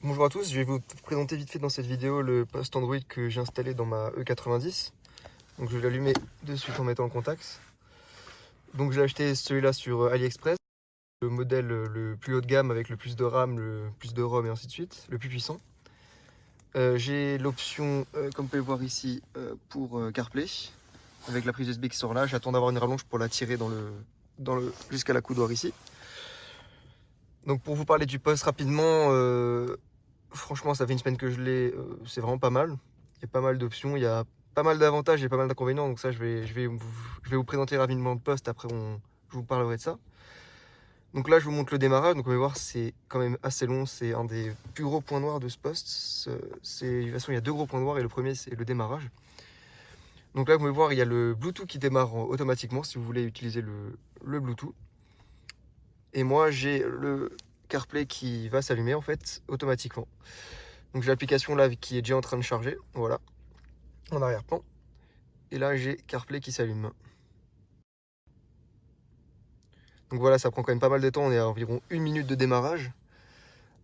Bonjour à tous, je vais vous présenter vite fait dans cette vidéo le post Android que j'ai installé dans ma E90. Donc je vais l'allumer de suite en mettant le contact. Donc j'ai acheté celui-là sur AliExpress, le modèle le plus haut de gamme avec le plus de RAM, le plus de ROM et ainsi de suite, le plus puissant. J'ai l'option, comme vous pouvez le voir ici, pour CarPlay, avec la prise USB qui sort là. J'attends d'avoir une rallonge pour la tirer jusqu'à la coudoir ici. Donc pour vous parler du post rapidement, franchement ça fait une semaine que je l'ai, c'est vraiment pas mal. Il y a pas mal d'options, il y a pas mal d'avantages et pas mal d'inconvénients. Donc ça je vais vous présenter rapidement le post, après je vous parlerai de ça. Donc là je vous montre le démarrage, donc on va voir c'est quand même assez long, c'est un des plus gros points noirs de ce post. De toute façon il y a deux gros points noirs et le premier c'est le démarrage. Donc là vous pouvez voir il y a le Bluetooth qui démarre automatiquement si vous voulez utiliser le Bluetooth. Et moi j'ai le CarPlay qui va s'allumer en fait automatiquement. Donc j'ai l'application là qui est déjà en train de charger, voilà, en arrière-plan. Et là j'ai CarPlay qui s'allume. Donc voilà, ça prend quand même pas mal de temps, on est à environ 1 minute de démarrage.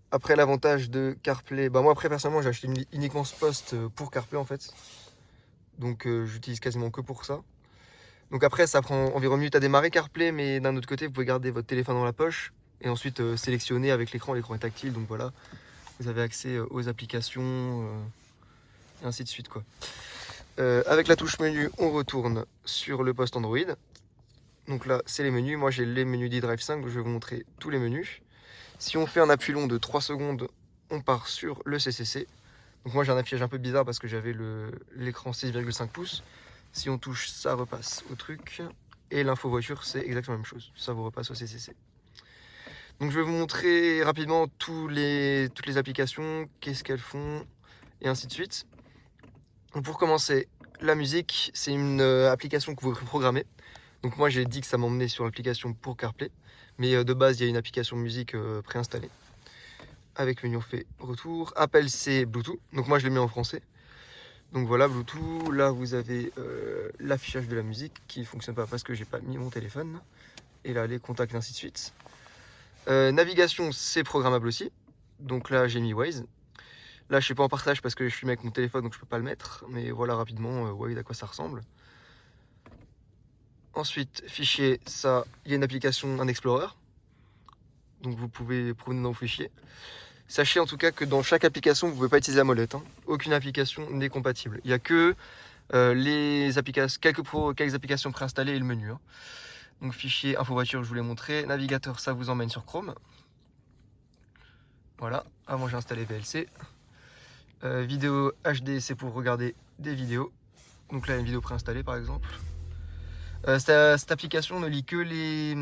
Après l'avantage de CarPlay, bah moi après personnellement j'ai acheté uniquement ce poste pour CarPlay en fait. Donc j'utilise quasiment que pour ça. Donc après ça prend environ 1 minute à démarrer CarPlay, mais d'un autre côté vous pouvez garder votre téléphone dans la poche et ensuite sélectionner avec l'écran est tactile, donc voilà, vous avez accès aux applications et ainsi de suite quoi. Avec la touche menu, on retourne sur le poste Android. Donc là, c'est les menus. Moi, j'ai les menus d'iDrive 5, donc je vais vous montrer tous les menus. Si on fait un appui long de 3 secondes, on part sur le CCC. Donc moi, j'ai un affichage un peu bizarre parce que j'avais l'écran 6,5 pouces. Si on touche, ça repasse au truc. Et l'info voiture, c'est exactement la même chose. Ça vous repasse au CCC. Donc je vais vous montrer rapidement toutes les applications, qu'est-ce qu'elles font, et ainsi de suite. Donc pour commencer, la musique, c'est une application que vous pouvez programmer. Donc moi j'ai dit que ça m'emmenait sur l'application pour CarPlay, mais de base il y a une application musique préinstallée. Avec menu on fait retour. Appel c'est Bluetooth, donc moi je l'ai mis en français. Donc voilà Bluetooth, là vous avez l'affichage de la musique qui ne fonctionne pas parce que j'ai pas mis mon téléphone. Et là les contacts et ainsi de suite. Navigation c'est programmable aussi, donc là j'ai mis Waze. Là je suis pas en partage parce que je suis avec mon téléphone donc je peux pas le mettre, mais voilà rapidement Waze à quoi ça ressemble. Ensuite, fichier, ça, il y a une application, un Explorer. Donc vous pouvez promener dans vos fichiers. Sachez en tout cas que dans chaque application, vous ne pouvez pas utiliser la molette. Aucune application n'est compatible. Il n'y a que les applications, quelques applications préinstallées et le menu. Donc fichier, info voiture, je vous l'ai montré. Navigateur, ça vous emmène sur Chrome. Voilà, avant j'ai installé VLC. Vidéo HD, c'est pour regarder des vidéos. Donc là, une vidéo préinstallée par exemple. Cette application ne lit que les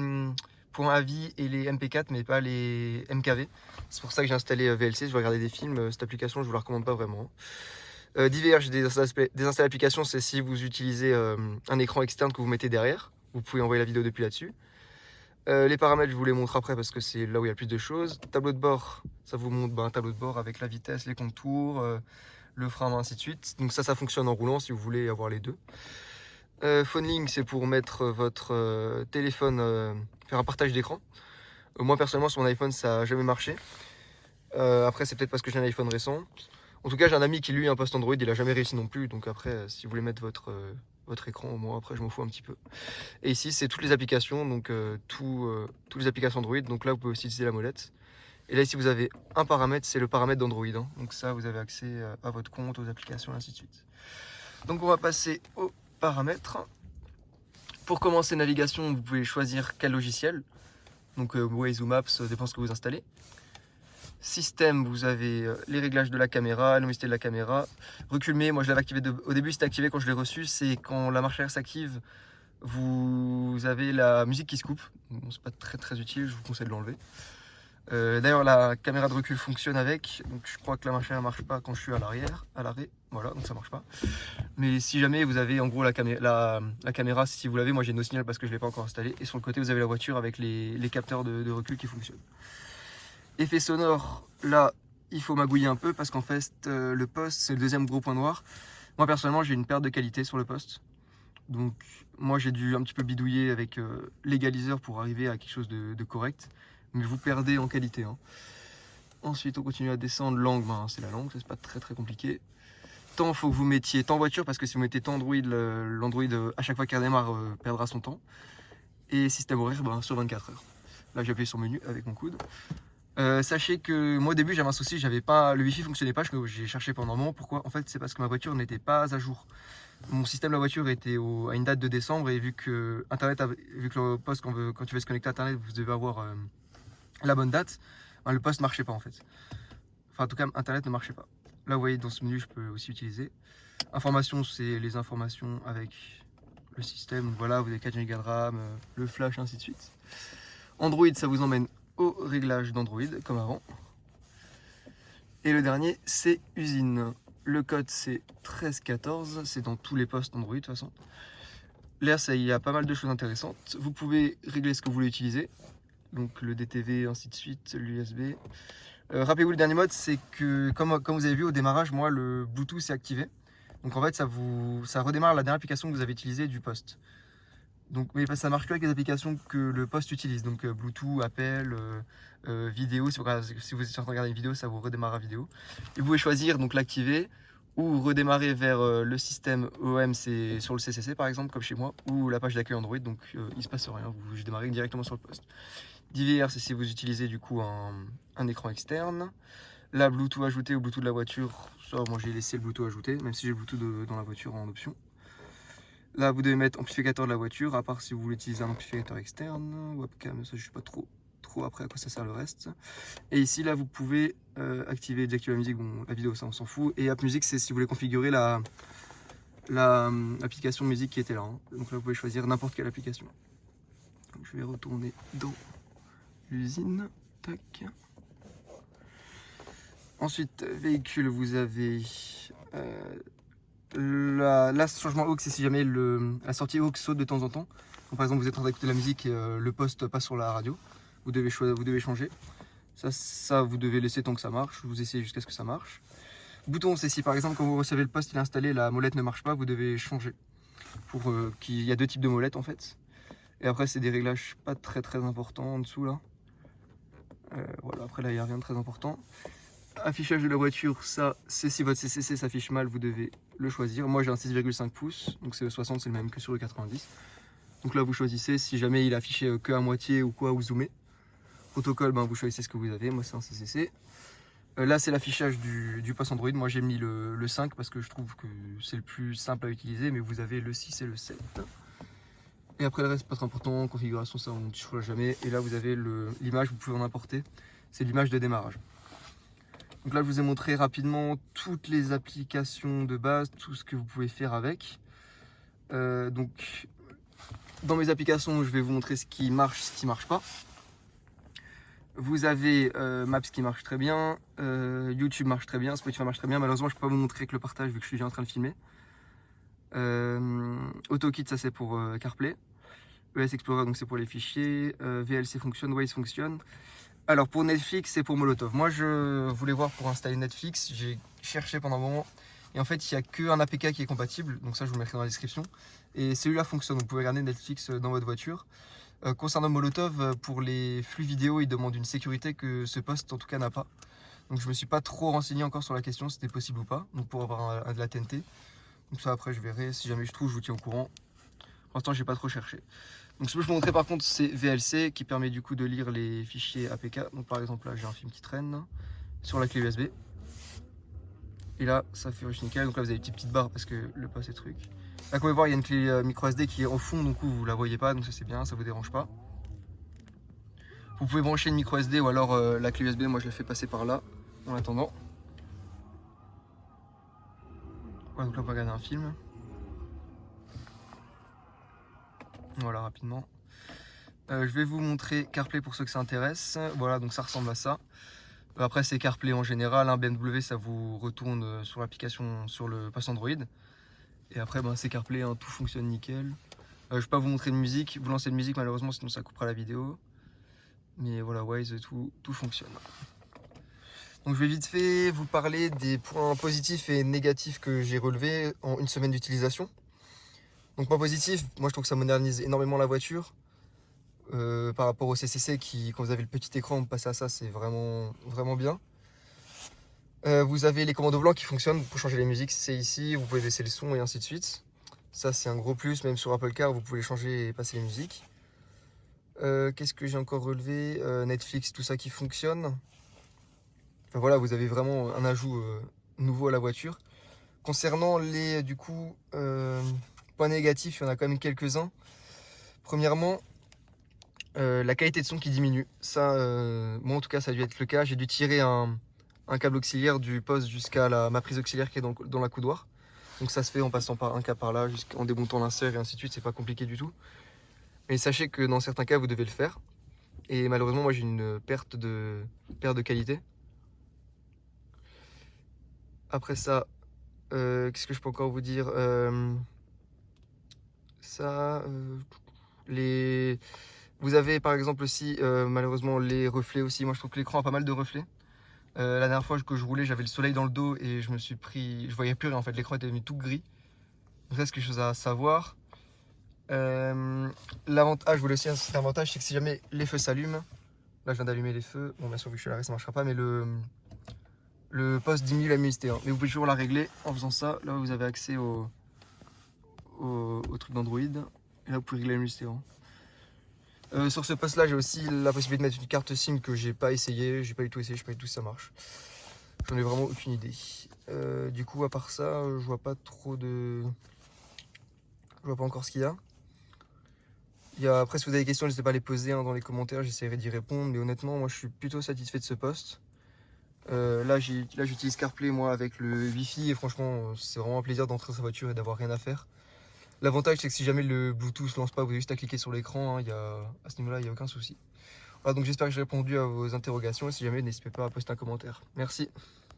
points AVI et les MP4, mais pas les MKV. C'est pour ça que j'ai installé VLC. Je vais regarder des films. Cette application, je ne vous la recommande pas vraiment. Diverge des installées applications, c'est si vous utilisez un écran externe que vous mettez derrière. Vous pouvez envoyer la vidéo depuis là-dessus. Les paramètres, je vous les montre après parce que c'est là où il y a le plus de choses. Tableau de bord, ça vous montre un tableau de bord avec la vitesse, les contours, le frein, ainsi de suite. Donc ça fonctionne en roulant si vous voulez avoir les deux. Phone Link, c'est pour mettre votre téléphone, faire un partage d'écran. Moi personnellement sur mon iPhone ça n'a jamais marché. Après c'est peut-être parce que j'ai un iPhone récent. En tout cas j'ai un ami qui lui a un post Android, il a jamais réussi non plus. Donc après si vous voulez mettre votre écran, moi après je m'en fous un petit peu. Et ici c'est toutes les applications, donc toutes les applications Android. Donc là vous pouvez aussi utiliser la molette. Et là ici vous avez un paramètre, c'est le paramètre d'Android. Donc ça vous avez accès à votre compte, aux applications et ainsi de suite. Donc on va passer aux paramètres. Pour commencer navigation, vous pouvez choisir quel logiciel. Donc Waze ou Maps, dépend ce que vous installez. Système, vous avez les réglages de la caméra, la luminosité de la caméra. Recul mais, moi je l'avais activé au début, c'était activé quand je l'ai reçu. C'est quand la marche arrière s'active, vous avez la musique qui se coupe. Bon, c'est pas très utile, je vous conseille de l'enlever. D'ailleurs la caméra de recul fonctionne avec, donc je crois que la marche arrière marche pas quand je suis à l'arrière, à l'arrêt, voilà, donc ça marche pas. Mais si jamais vous avez en gros la caméra, si vous l'avez, moi j'ai No Signal parce que je l'ai pas encore installé, et sur le côté vous avez la voiture avec les capteurs de recul qui fonctionnent. Effet sonore, là il faut magouiller un peu parce qu'en fait le poste c'est le deuxième gros point noir. Moi personnellement j'ai une perte de qualité sur le poste, donc moi j'ai dû un petit peu bidouiller avec l'égaliseur pour arriver à quelque chose de correct, mais vous perdez en qualité. Ensuite, on continue à descendre. Langue, ben, c'est la langue, c'est pas très compliqué. Temps, il faut que vous mettiez temps voiture parce que si vous mettez temps Android, l'Android à chaque fois qu'il redémarre perdra son temps. Et système horaire ben, sur 24 heures. Là, j'ai appuyé sur menu avec mon coude. Sachez que moi au début j'avais un souci, j'avais pas le wifi fonctionnait pas, j'ai cherché pendant un moment. Pourquoi? En fait, c'est parce que ma voiture n'était pas à jour. Mon système de la voiture était à une date de décembre et vu que le poste quand tu veux se connecter à internet, vous devez avoir la bonne date, ben, le poste marchait pas en fait. Enfin en tout cas internet ne marchait pas. Là vous voyez dans ce menu je peux aussi utiliser. Informations, c'est les informations avec le système. Donc, voilà, vous avez 4 Go de RAM, le flash, ainsi de suite. Android, ça vous emmène au réglage d'Android, comme avant. Et le dernier, c'est usine. Le code, c'est 1314. C'est dans tous les postes Android, de toute façon. Là, il y a pas mal de choses intéressantes. Vous pouvez régler ce que vous voulez utiliser. Donc le DTV, ainsi de suite, l'USB. Rappelez-vous, le dernier mode, c'est que, comme vous avez vu au démarrage, moi, le Bluetooth s'est activé. Donc en fait, ça redémarre la dernière application que vous avez utilisée du poste. Donc, mais ça marche que avec les applications que le poste utilise. Donc Bluetooth, appel, vidéo. Si vous êtes en train de regarder une vidéo, ça vous redémarre à vidéo. Et vous pouvez choisir donc l'activer ou redémarrer vers le système OM, c'est sur le CCC par exemple, comme chez moi, ou la page d'accueil Android. Donc il se passe rien, vous démarrez directement sur le poste. DVR, c'est si vous utilisez du coup un écran externe. La Bluetooth ajouté ou Bluetooth de la voiture, ça moi j'ai laissé le Bluetooth ajouté, même si j'ai le Bluetooth dans la voiture en option. Là vous devez mettre amplificateur de la voiture, à part si vous voulez utiliser un amplificateur externe, webcam, ça je sais pas trop après à quoi ça sert le reste. Et ici là vous pouvez activer, désactiver la musique, bon la vidéo ça on s'en fout. Et App Music c'est si vous voulez configurer l'application musique qui était là. Hein. Donc là vous pouvez choisir n'importe quelle application. Donc, je vais retourner dans l'usine, tac. Ensuite, véhicule, vous avez là, ce changement aux, c'est si jamais la sortie aux saute de temps en temps. Donc, par exemple, vous êtes en train d'écouter la musique et le poste passe sur la radio. Vous devez changer. Ça, vous devez laisser tant que ça marche. Vous essayez jusqu'à ce que ça marche. Bouton, c'est si par exemple, quand vous recevez le poste, il est installé, la molette ne marche pas, vous devez changer. Il y a deux types de molettes en fait. Et après, c'est des réglages pas très importants en dessous là. Voilà, après là, il n'y a rien de très important. Affichage de la voiture, ça c'est si votre CCC s'affiche mal, vous devez le choisir. Moi j'ai un 6,5 pouces, donc c'est le 60, c'est le même que sur le 90. Donc là vous choisissez, si jamais il est affiché que à moitié ou quoi, vous zoomez. Protocole, ben, vous choisissez ce que vous avez, moi c'est un CCC. Là c'est l'affichage du poste Android, moi j'ai mis le 5 parce que je trouve que c'est le plus simple à utiliser, mais vous avez le 6 et le 7. Et après le reste pas très important, configuration ça on ne touchera jamais. Et là vous avez l'image, vous pouvez en importer, c'est l'image de démarrage. Donc là, je vous ai montré rapidement toutes les applications de base, tout ce que vous pouvez faire avec. Donc, dans mes applications, je vais vous montrer ce qui marche, ce qui ne marche pas. Vous avez Maps qui marche très bien, YouTube marche très bien, Spotify marche très bien. Malheureusement, je ne peux pas vous montrer que le partage vu que je suis déjà en train de filmer. AutoKit, ça c'est pour CarPlay. ES Explorer, donc c'est pour les fichiers. VLC fonctionne, Waze fonctionne. Alors pour Netflix, c'est pour Molotov. Moi je voulais voir pour installer Netflix, j'ai cherché pendant un moment et en fait il n'y a qu'un APK qui est compatible, donc ça je vous le mettrai dans la description. Et celui-là fonctionne, vous pouvez regarder Netflix dans votre voiture. Concernant Molotov, pour les flux vidéo, il demande une sécurité que ce poste en tout cas n'a pas. Donc je me suis pas trop renseigné encore sur la question si c'était possible ou pas, donc pour avoir de la TNT. Donc ça après je verrai, si jamais je trouve je vous tiens au courant. Pour l'instant j'ai pas trop cherché. Donc ce que je vous montrer par contre c'est VLC qui permet du coup de lire les fichiers APK. Donc par exemple là j'ai un film qui traîne sur la clé USB. Et là ça fait nickel. Donc là vous avez une petite barre parce que le pas c'est truc. Là comme vous pouvez voir il y a une clé micro SD qui est au fond, donc vous la voyez pas, donc ça c'est bien, ça vous dérange pas. Vous pouvez brancher une micro SD ou alors la clé USB, moi je la fais passer par là en attendant. Voilà, donc là on peut regarder un film. Voilà rapidement. Je vais vous montrer CarPlay pour ceux que ça intéresse. Voilà, donc ça ressemble à ça. Après c'est CarPlay en général, hein. BMW ça vous retourne sur l'application sur le poste Android. Et après ben, c'est CarPlay, hein. Tout fonctionne nickel. Je ne vais pas vous montrer de musique, vous lancez de musique malheureusement sinon ça coupera la vidéo. Mais voilà, Waze, tout fonctionne. Donc je vais vite fait vous parler des points positifs et négatifs que j'ai relevés en une semaine d'utilisation. Donc point positif, moi je trouve que ça modernise énormément la voiture. Par rapport au CCC qui, quand vous avez le petit écran, passer à ça c'est vraiment bien. Vous avez les commandes au volant qui fonctionnent pour changer les musiques, c'est ici, vous pouvez baisser le son et ainsi de suite. Ça c'est un gros plus, même sur Apple Car, vous pouvez changer et passer les musiques. Qu'est-ce que j'ai encore relevé? Netflix, tout ça qui fonctionne. Enfin, voilà, vous avez vraiment un ajout nouveau à la voiture. Concernant les points négatifs, il y en a quand même quelques-uns. Premièrement, la qualité de son qui diminue. Ça, moi en tout cas, ça a dû être le cas. J'ai dû tirer un câble auxiliaire du poste jusqu'à ma prise auxiliaire qui est dans la coudoir. Donc ça se fait en passant par un câble par là, en démontant l'insert et ainsi de suite. C'est pas compliqué du tout. Mais sachez que dans certains cas, vous devez le faire. Et malheureusement, moi j'ai une perte de qualité. Après ça, qu'est-ce que je peux encore vous dire? Vous avez par exemple aussi malheureusement les reflets aussi. Moi je trouve que l'écran a pas mal de reflets. La dernière fois que je roulais, j'avais le soleil dans le dos et je voyais plus rien en fait. L'écran était devenu tout gris. Donc ça c'est quelque chose à savoir. L'avantage, je voulais aussi un avantage, c'est que si jamais les feux s'allument, là je viens d'allumer les feux. Bon bien sûr vu que je suis à l'arrêt ça marchera pas, mais le poste diminue la luminosité. Mais vous pouvez toujours la régler en faisant ça. Là vous avez accès au truc d'Android. Et là vous pouvez régler la luminosité. Sur ce poste là j'ai aussi la possibilité de mettre une carte SIM que j'ai pas essayé, j'ai pas du tout essayé, je sais pas du tout si ça marche. J'en ai vraiment aucune idée. Du coup à part ça, je vois pas trop de... Je vois pas encore ce qu'il y a. Après si vous avez des questions, n'hésitez pas à les poser dans les commentaires, j'essaierai d'y répondre. Mais honnêtement moi je suis plutôt satisfait de ce poste. Là j'utilise CarPlay moi avec le Wi-Fi et franchement c'est vraiment un plaisir d'entrer dans sa voiture et d'avoir rien à faire. L'avantage c'est que si jamais le Bluetooth lance pas, vous avez juste à cliquer sur l'écran, à ce niveau-là il n'y a aucun souci. Voilà, donc j'espère que j'ai répondu à vos interrogations et si jamais n'hésitez pas à poster un commentaire. Merci.